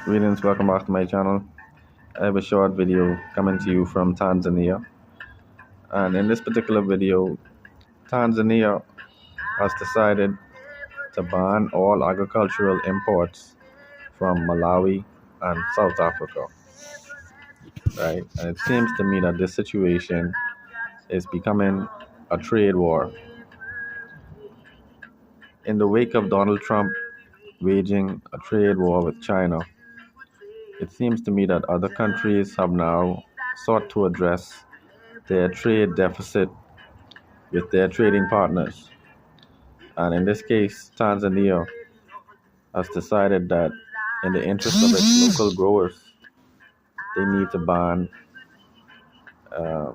Greetings, welcome back to my channel. I have a short video coming to you from Tanzania. And in this particular video, Tanzania has decided to ban all agricultural imports from Malawi and South Africa, right? And it seems to me that this situation is becoming a trade war. In the wake of Donald Trump waging a trade war with China, it seems to me that other countries have now sought to address their trade deficit with their trading partners. And in this case, Tanzania has decided that in the interest of its local growers, they need to ban uh,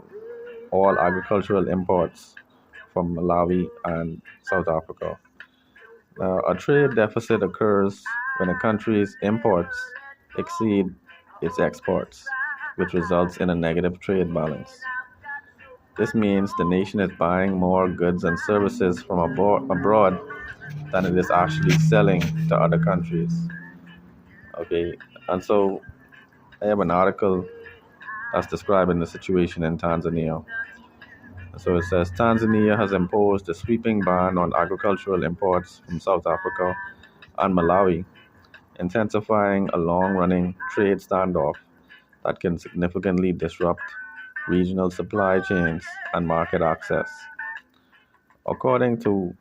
all agricultural imports from Malawi and South Africa. Now, a trade deficit occurs when a country's imports exceed its exports, which results in a negative trade balance. This means the nation is buying more goods and services from abroad than it is actually selling to other countries. Okay, and so I have an article that's describing the situation in Tanzania. So it says Tanzania has imposed a sweeping ban on agricultural imports from South Africa and Malawi, intensifying a long running trade standoff that can significantly disrupt regional supply chains and market access. According to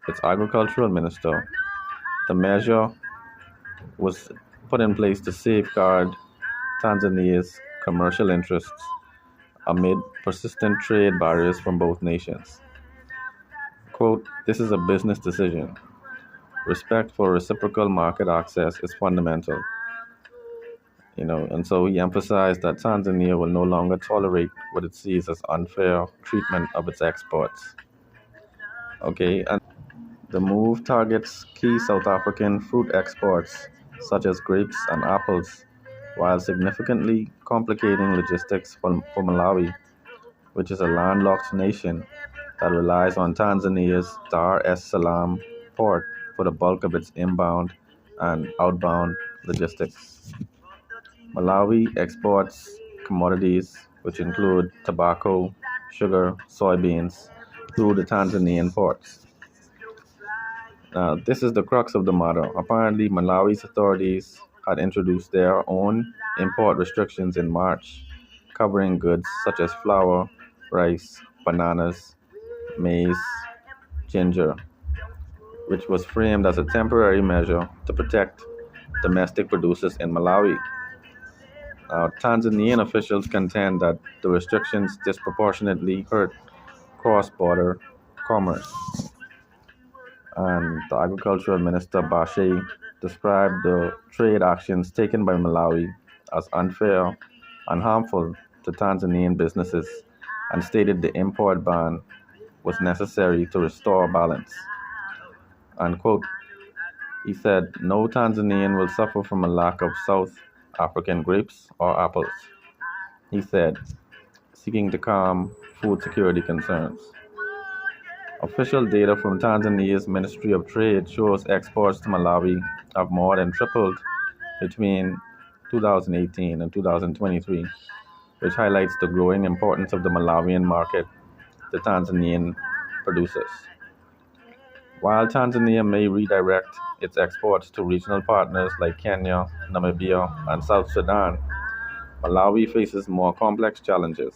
its agricultural minister, the measure was put in place to safeguard Tanzania's commercial interests amid persistent trade barriers from both nations. Quote, this is a business decision. Respect for reciprocal market access is fundamental. And so he emphasized that Tanzania will no longer tolerate what it sees as unfair treatment of its exports. Okay, and the move targets key South African fruit exports, such as grapes and apples, while significantly complicating logistics for Malawi, which is a landlocked nation that relies on Tanzania's Dar es Salaam port for the bulk of its inbound and outbound logistics. Malawi exports commodities which include tobacco, sugar, soybeans through the Tanzanian ports. Now, this is the crux of the matter. Apparently, Malawi's authorities had introduced their own import restrictions in March, covering goods such as flour, rice, bananas, maize, ginger, which was framed as a temporary measure to protect domestic producers in Malawi. Tanzanian officials contend that the restrictions disproportionately hurt cross-border commerce. And the agricultural minister Bashe described the trade actions taken by Malawi as unfair and harmful to Tanzanian businesses and stated the import ban was necessary to restore balance. Unquote. He said, no Tanzanian will suffer from a lack of South African grapes or apples, he said, seeking to calm food security concerns. Official data from Tanzania's Ministry of Trade shows exports to Malawi have more than tripled between 2018 and 2023, which highlights the growing importance of the Malawian market to Tanzanian producers. While Tanzania may redirect its exports to regional partners like Kenya, Namibia, and South Sudan, Malawi faces more complex challenges.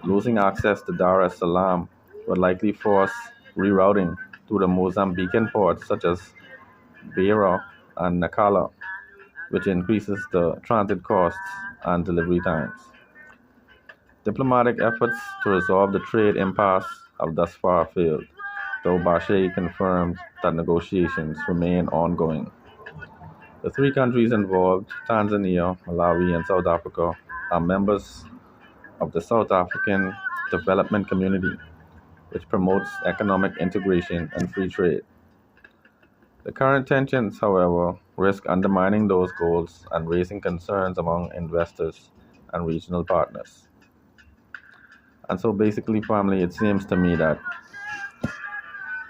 Losing access to Dar es Salaam would likely force rerouting through the Mozambican ports such as Beira and Nacala, which increases the transit costs and delivery times. Diplomatic efforts to resolve the trade impasse have thus far failed, though Bashe confirmed that negotiations remain ongoing. The three countries involved, Tanzania, Malawi, and South Africa, are members of the South African Development Community, which promotes economic integration and free trade. The current tensions, however, risk undermining those goals and raising concerns among investors and regional partners. And so basically, family, it seems to me that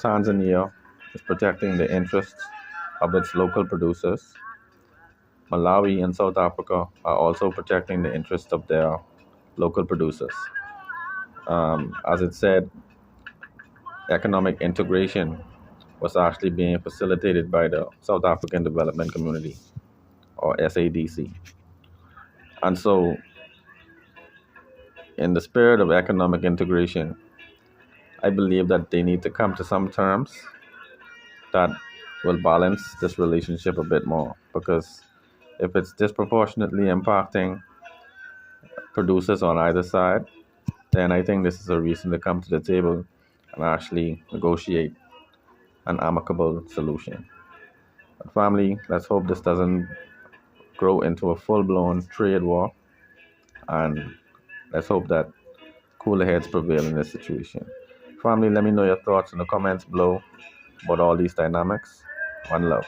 Tanzania is protecting the interests of its local producers, Malawi and South Africa are also protecting the interests of their local producers. As it said, economic integration was actually being facilitated by the South African Development Community, or SADC. And so, in the spirit of economic integration, I believe that they need to come to some terms that will balance this relationship a bit more. Because if it's disproportionately impacting producers on either side, then I think this is a reason to come to the table and actually negotiate an amicable solution. But family, let's hope this doesn't grow into a full blown trade war, and let's hope that cooler heads prevail in this situation. Family, let me know your thoughts in the comments below about all these dynamics. One love.